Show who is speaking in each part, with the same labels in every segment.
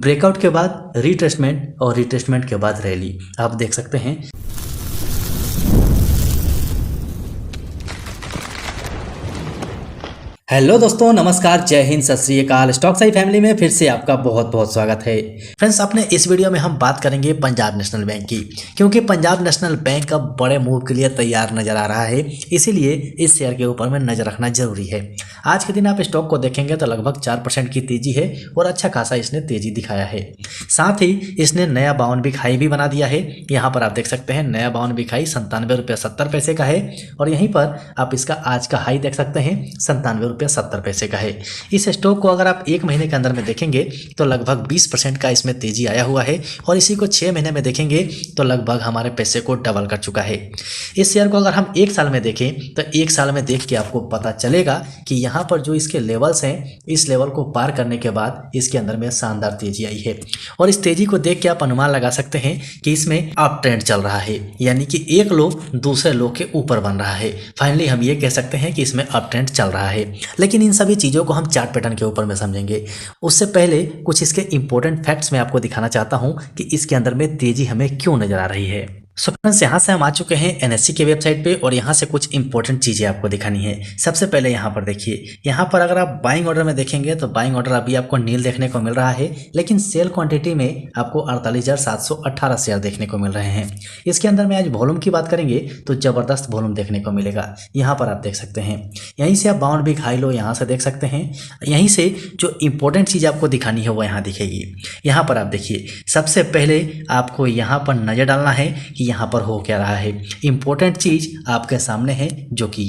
Speaker 1: Breakout के बाद retracement और रिट्रेसमेंट के बाद रैली आप देख सकते हैं। हेलो दोस्तों, नमस्कार, जय हिंद, सत श्री अकाल। स्टॉक साई फैमिली में फिर से आपका बहुत बहुत स्वागत है। फ्रेंड्स, अपने इस वीडियो में हम बात करेंगे पंजाब नेशनल बैंक की, क्योंकि पंजाब नेशनल बैंक अब बड़े मूव के लिए तैयार नजर आ रहा है, इसीलिए इस शेयर के ऊपर में नजर रखना जरूरी है। आज के दिन आप स्टॉक को देखेंगे तो लगभग 4% की तेजी है और अच्छा खासा इसने तेजी दिखाया है। साथ ही इसने नया 52 वीक हाई भी बना दिया है। यहाँ पर आप देख सकते हैं नया 52 वीक हाई 97 रुपये 70 पैसे का है और यहीं पर आप इसका आज का हाई देख सकते हैं 97 रुपये 70 पैसे का है। इस स्टॉक को अगर आप एक महीने के अंदर में देखेंगे तो लगभग 20% का इसमें तेजी आया हुआ है और इसी को 6 महीने में देखेंगे तो लगभग हमारे पैसे को डबल कर चुका है। इस शेयर को अगर हम एक साल में देखें तो एक साल में देख के आपको पता चलेगा कि यहाँ पर जो इसके लेवल्स हैं, इस लेवल को पार करने के बाद इसके अंदर में शानदार तेजी आई है और इस तेजी को देख के आप अनुमान लगा सकते हैं कि इसमें अप ट्रेंड चल रहा है, यानी कि एक लो दूसरे लो के ऊपर बन रहा है। फाइनली हम ये कह सकते हैं कि इसमें अप ट्रेंड चल रहा है। लेकिन इन सभी चीज़ों को हम चार्ट पैटर्न के ऊपर में समझेंगे। उससे पहले कुछ इसके इंपॉर्टेंट फैक्ट्स मैं आपको दिखाना चाहता हूं कि इसके अंदर में तेजी हमें क्यों नजर आ रही है। सो फ्रेंड्स, यहाँ से हम आ चुके हैं एनएससी के वेबसाइट पे और यहाँ से कुछ इंपॉर्टेंट चीज़ें आपको दिखानी है। सबसे पहले यहाँ पर देखिए, यहाँ पर अगर आप बाइंग ऑर्डर में देखेंगे तो बाइंग ऑर्डर अभी आपको नील देखने को मिल रहा है, लेकिन सेल क्वांटिटी में आपको 48,718 शेयर देखने को मिल रहे हैं। इसके अंदर में आज वॉल्यूम की बात करेंगे तो जबरदस्त वॉल्यूम देखने को मिलेगा। यहाँ पर आप देख सकते हैं, यहीं से आप 52 वीक हाई लो यहाँ से देख सकते हैं। यहीं से जो इंपॉर्टेंट चीज़ आपको दिखानी है वो यहाँ दिखेगी। यहाँ पर आप देखिए, सबसे पहले आपको यहाँ पर नज़र डालना है कि यहाँ पर हो क्या रहा है। इंपॉर्टेंट चीज आपके सामने है जो कि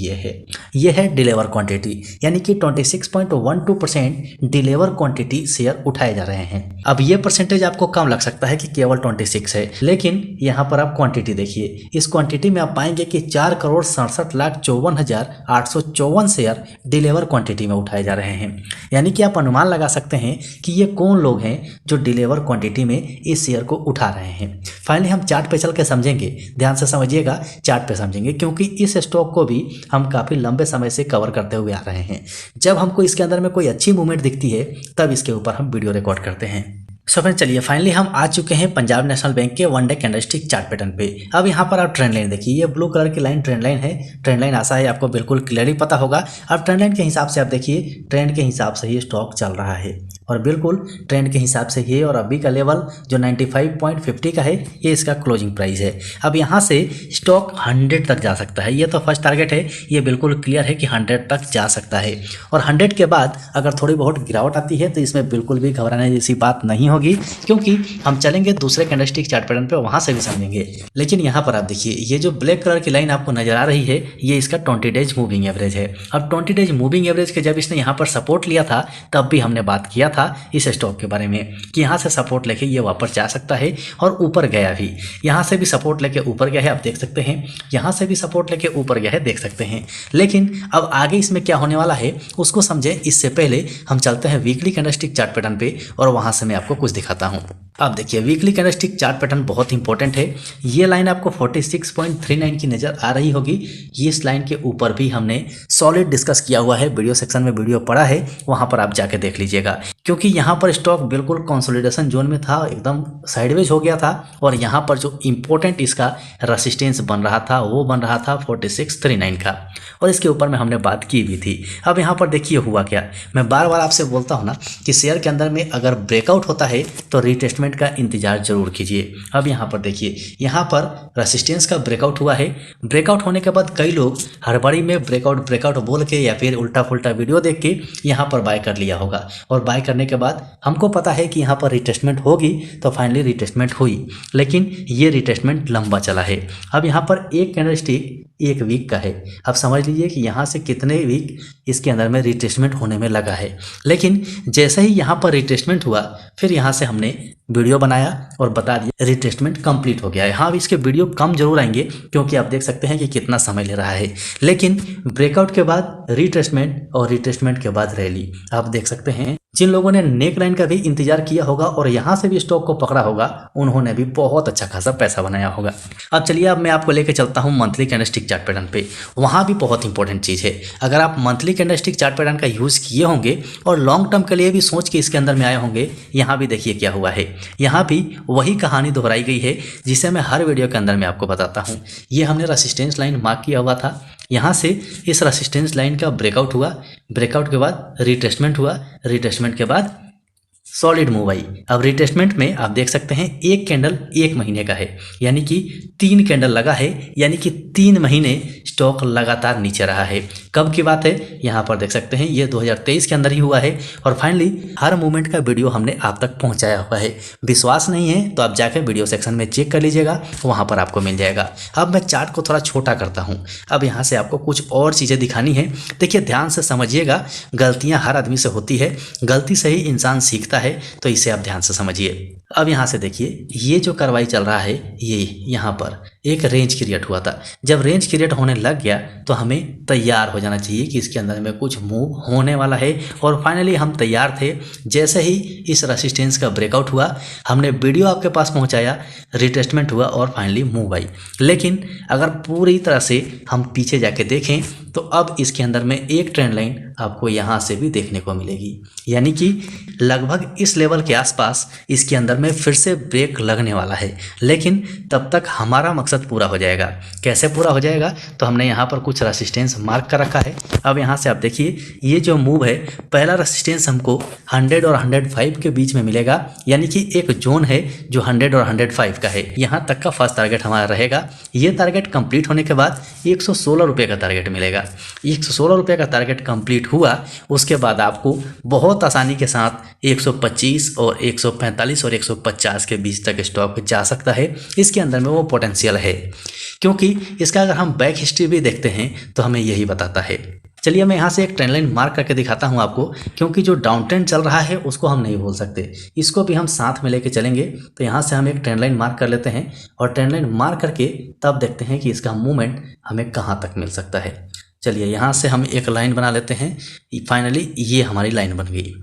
Speaker 1: ये है डिलीवर क्वांटिटी, यानी कि 26.12% डिलीवर क्वांटिटी शेयर उठाए जा रहे हैं। अब ये परसेंटेज आपको कम लग सकता है कि केवल 26 है, लेकिन यहाँ पर आप क्वांटिटी देखिए। इस क्वांटिटी में आप पाएंगे कि 4,67,54,854 शेयर डिलीवर क्वांटिटी में उठाए जा रहे हैं, यानी कि आप अनुमान लगा सकते हैं कि ये कौन लोग हैं जो डिलीवर क्वांटिटी में इस शेयर को उठा रहे हैं। फाइनली हम चार्ट पे चल के समझेंगे, ध्यान से समझिएगा, चार्ट पे समझेंगे, क्योंकि इस स्टॉक को भी हम काफी लंबे समय से कवर करते हुए आ रहे हैं। जब हमको इसके अंदर में कोई अच्छी मूवमेंट दिखती है तब इसके ऊपर हम वीडियो रिकॉर्ड करते हैं। सो फ्रेंड, चलिए फाइनली हम आ चुके हैं पंजाब नेशनल बैंक के one day candlestick chart pattern पे। अब यहाँ पर आप ट्रेंड लाइन देखिए, ये ब्लू कलर की लाइन ट्रेंड लाइन है। ट्रेंड लाइन आशा है आपको बिल्कुल क्लियरली पता होगा। अब ट्रेंड लाइन के हिसाब से आप देखिए, ट्रेंड के हिसाब से ये स्टॉक चल रहा है और बिल्कुल ट्रेंड के हिसाब से ये, और अभी का लेवल जो 95.50 का है ये इसका क्लोजिंग प्राइस है। अब यहाँ से स्टॉक 100 तक जा सकता है, ये तो फर्स्ट टारगेट है, ये बिल्कुल क्लियर है कि 100 तक जा सकता है। और 100 के बाद अगर थोड़ी बहुत गिरावट आती है तो इसमें बिल्कुल भी घबराने जैसी बात नहीं होगी, क्योंकि हम चलेंगे दूसरे कैंडलस्टिक चार्ट पैटर्न पे, वहां से भी समझेंगे। लेकिन यहाँ पर आप देखिए, ये जो ब्लैक कलर की लाइन आपको नजर आ रही है ये इसका 20 डेज मूविंग एवरेज है। अब 20 डेज मूविंग एवरेज के जब इसने यहाँ पर सपोर्ट लिया था तब भी हमने बात किया था इस स्टॉक के बारे में कि यहाँ से सपोर्ट लेके ये वापस जा सकता है और ऊपर गया भी। यहाँ से भी सपोर्ट लेके ऊपर गया है, आप देख सकते हैं, यहाँ से भी सपोर्ट लेके ऊपर गया है, देख सकते हैं। लेकिन अब आगे इसमें क्या होने वाला है उसको समझे, इससे पहले हम चलते हैं वीकली कैंडलस्टिक चार्ट पैटर्न पे और वहां से मैं आपको कुछ दिखाता हूँ। अब देखिए, वीकली कैंडलस्टिक चार्ट पैटर्न बहुत इंपॉर्टेंट है। ये लाइन आपको 46.39 की नजर आ रही होगी। ये इस लाइन के ऊपर भी हमने सॉलिड डिस्कस किया हुआ है, वीडियो सेक्शन में वीडियो पड़ा है, वहां पर आप जाके देख लीजिएगा। क्योंकि यहाँ पर स्टॉक बिल्कुल कंसोलिडेशन जोन में था, एकदम साइडवेज हो गया था और यहाँ पर जो इंपॉर्टेंट इसका रेसिस्टेंस बन रहा था वो बन रहा था 4639 का, और इसके ऊपर में हमने बात की भी थी। अब यहाँ पर देखिए हुआ क्या, मैं बार बार आपसे बोलता हूँ ना कि शेयर के अंदर में अगर ब्रेकआउट होता है तो रिटेस्टमेंट का इंतजार जरूर कीजिए। अब यहाँ पर देखिए, यहाँ पर रेसिस्टेंस का ब्रेकआउट हुआ है। ब्रेकआउट होने के बाद कई लोग हड़बड़ी में ब्रेकआउट बोल के या फिर उल्टा फुल्टा वीडियो देख के यहाँ पर बाय कर लिया होगा, और बाय करने के बाद हमको पता है कि यहाँ पर रिटेस्टमेंट होगी, तो फाइनली रिटेस्टमेंट हुई, लेकिन ये रिटेस्टमेंट लंबा चला है। अब यहाँ पर एक कैंडलस्टिक 1 वीक का है। अब समझ लीजिए कि यहाँ से कितने वीक इसके अंदर में रिटेस्टमेंट होने में लगा है। लेकिन जैसे ही यहाँ पर रिटेस्टमेंट हुआ, फिर यहाँ से हमने वीडियो बनाया और बता दिया रिटेस्टमेंट कंप्लीट हो गया है। हाँ, अब इसके वीडियो कम जरूर आएंगे क्योंकि आप देख सकते हैं कि कितना समय ले रहा है, लेकिन ब्रेकआउट के बाद रिटेस्टमेंट और रिटेस्टमेंट के बाद रैली आप देख सकते हैं जिन लोगों ने नेक लाइन का भी इंतजार किया होगा और यहाँ से भी स्टॉक को पकड़ा होगा, उन्होंने भी बहुत अच्छा खासा पैसा बनाया होगा। अब चलिए, अब मैं आपको लेके चलता हूँ मंथली कैंडलस्टिक चार्ट पैटर्न पे। वहाँ भी बहुत इंपॉर्टेंट चीज़ है। अगर आप मंथली कैंडलस्टिक चार्ट पैटर्न का यूज़ किए होंगे और लॉन्ग टर्म के लिए भी सोच के इसके अंदर में आए होंगे, यहाँ भी देखिए क्या हुआ है। यहाँ भी वही कहानी दोहराई गई है जिसे मैं हर वीडियो के अंदर में आपको बताता हूँ। ये हमने रेसिस्टेंस लाइन मार्क किया हुआ था, यहाँ से इस रेसिस्टेंस लाइन का ब्रेकआउट हुआ, ब्रेकआउट के बाद रिटेस्टमेंट हुआ, रिटेस्टमेंट के बाद सॉलिड मूव आई। अब रिटेस्टमेंट में आप देख सकते हैं एक कैंडल 1 महीने का है, यानी कि 3 कैंडल लगा है, यानी कि 3 महीने स्टॉक लगातार नीचे रहा है। कब की बात है, यहाँ पर देख सकते हैं ये 2023 के अंदर ही हुआ है। और फाइनली हर मूवमेंट का वीडियो हमने आप तक पहुँचाया हुआ है। विश्वास नहीं है तो आप जाकर वीडियो सेक्शन में चेक कर लीजिएगा, वहाँ पर आपको मिल जाएगा। अब मैं चार्ट को थोड़ा छोटा करता हूँ। अब यहाँ से आपको कुछ और चीज़ें दिखानी है। देखिए ध्यान से समझिएगा, गलतियाँ हर आदमी से होती है, गलती से ही इंसान सीखता है, तो इसे आप ध्यान से समझिए। अब यहाँ से देखिए, ये जो कार्रवाई चल रहा है, ये यहाँ पर एक रेंज क्रिएट हुआ था। जब रेंज क्रिएट होने लग गया तो हमें तैयार हो जाना चाहिए कि इसके अंदर में कुछ मूव होने वाला है। और फाइनली हम तैयार थे। जैसे ही इस रेसिस्टेंस का ब्रेकआउट हुआ, हमने वीडियो आपके पास पहुंचाया, रिटेस्टमेंट हुआ और फाइनली मूव आई। लेकिन अगर पूरी तरह से हम पीछे जाके देखें तो अब इसके अंदर में एक ट्रेंड लाइन आपको यहाँ से भी देखने को मिलेगी, यानी कि लगभग इस लेवल के आसपास इसके अंदर में फिर से ब्रेक लगने वाला है। लेकिन तब तक हमारा मकसद पूरा हो जाएगा। कैसे पूरा हो जाएगा, तो हमने यहाँ पर कुछ रेसिस्टेंस मार्क कर रखा है। अब यहाँ से आप देखिए, ये जो मूव है, पहला रेसिस्टेंस हमको 100 और 105 के बीच में मिलेगा, यानी कि एक जोन है जो 100 और 105 का है। यहाँ तक का फर्स्ट टारगेट हमारा रहेगा। ये टारगेट कंप्लीट होने के बाद 116 रुपये का टारगेट मिलेगा। 116 रुपये का टारगेट कंप्लीट हुआ, उसके बाद आपको बहुत आसानी के साथ 125 और 145 और 150 के बीच तक स्टॉक जा सकता है। इसके अंदर में वो पोटेंशियल है, क्योंकि इसका अगर हम बैक हिस्ट्री भी देखते हैं तो हमें यही बताता है। चलिए मैं यहाँ से एक ट्रेंड लाइन मार्क करके दिखाता हूँ आपको, क्योंकि जो डाउन ट्रेंड चल रहा है उसको हम नहीं भूल सकते, इसको भी हम साथ में लेके चलेंगे। तो यहाँ से हम एक ट्रेंड लाइन मार्क कर लेते हैं और ट्रेंड लाइन मार्क करके तब देखते हैं कि इसका मूवमेंट हमें कहाँ तक मिल सकता है। चलिए यहाँ से हम एक लाइन बना लेते हैं। फाइनली ये हमारी लाइन बन गई,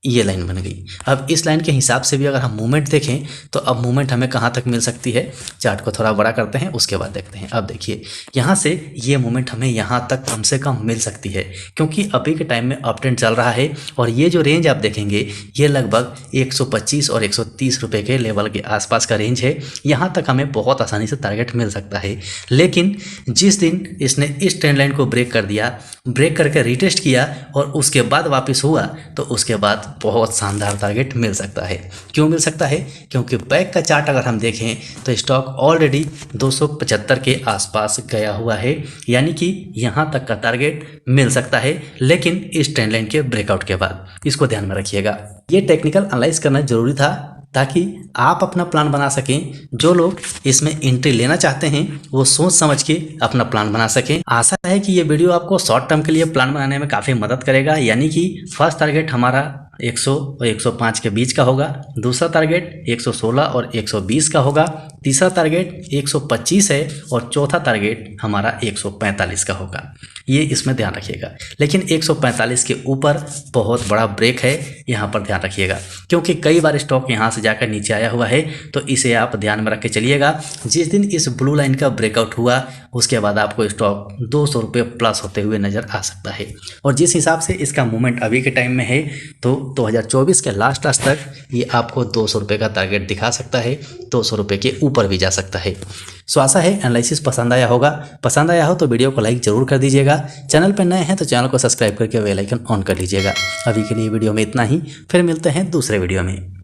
Speaker 1: ये लाइन बन गई। अब इस लाइन के हिसाब से भी अगर हम मूवमेंट देखें तो अब मूवमेंट हमें कहाँ तक मिल सकती है। चार्ट को थोड़ा बड़ा करते हैं, उसके बाद देखते हैं। अब देखिए यहाँ से ये मूवमेंट हमें यहाँ तक कम से कम मिल सकती है, क्योंकि अभी के टाइम में अप ट्रेंड चल रहा है। और ये जो रेंज आप देखेंगे, ये लगभग 125 और 130 रुपये के लेवल के आसपास का रेंज है। यहाँ तक हमें बहुत आसानी से टारगेट मिल सकता है। लेकिन जिस दिन इसने इस ट्रेंड लाइन को ब्रेक कर दिया, ब्रेक करके रिटेस्ट किया और उसके बाद वापस हुआ, तो उसके बाद बहुत शानदार टारगेट मिल सकता है। क्यों मिल सकता है, क्योंकि बैक का चार्ट अगर हम देखें तो स्टॉक ऑलरेडी 275 के आसपास गया हुआ है, यानी कि यहाँ तक का टारगेट मिल सकता है, लेकिन इस ट्रेंड लाइन के ब्रेकआउट के बाद। इसको ध्यान में रखिएगा। ये टेक्निकल एनालाइज करना जरूरी था ताकि आप अपना प्लान बना सकें। जो लोग इसमें एंट्री लेना चाहते हैं वो सोच समझ के अपना प्लान बना सकें। आशा है कि ये वीडियो आपको शॉर्ट टर्म के लिए प्लान बनाने में काफ़ी मदद करेगा। यानी कि फर्स्ट टारगेट हमारा 100 और 105 के बीच का होगा, दूसरा टारगेट 116 और 120 का होगा, तीसरा टारगेट 125 है और चौथा टारगेट हमारा 145 का होगा। ये इसमें ध्यान रखिएगा। लेकिन 145 के ऊपर बहुत बड़ा ब्रेक है, यहाँ पर ध्यान रखिएगा, क्योंकि कई बार स्टॉक यहाँ से जाकर नीचे आया हुआ है। तो इसे आप ध्यान में रख के चलिएगा। जिस दिन इस ब्लू लाइन का ब्रेकआउट हुआ, उसके बाद आपको स्टॉक 200 रुपये प्लस होते हुए नज़र आ सकता है। और जिस हिसाब से इसका मूवमेंट अभी के टाइम में है, तो 2024 के लास्ट तक ये आपको 200 रुपये का टारगेट दिखा सकता है, 200 रुपये के ऊपर भी जा सकता है। सो आशा है एनालिसिस पसंद आया होगा। पसंद आया हो तो वीडियो को लाइक जरूर कर दीजिएगा। चैनल पर नए हैं तो चैनल को सब्सक्राइब करके बेल आइकन ऑन कर लीजिएगा। अभी के लिए वीडियो में इतना ही, फिर मिलते हैं दूसरे वीडियो में।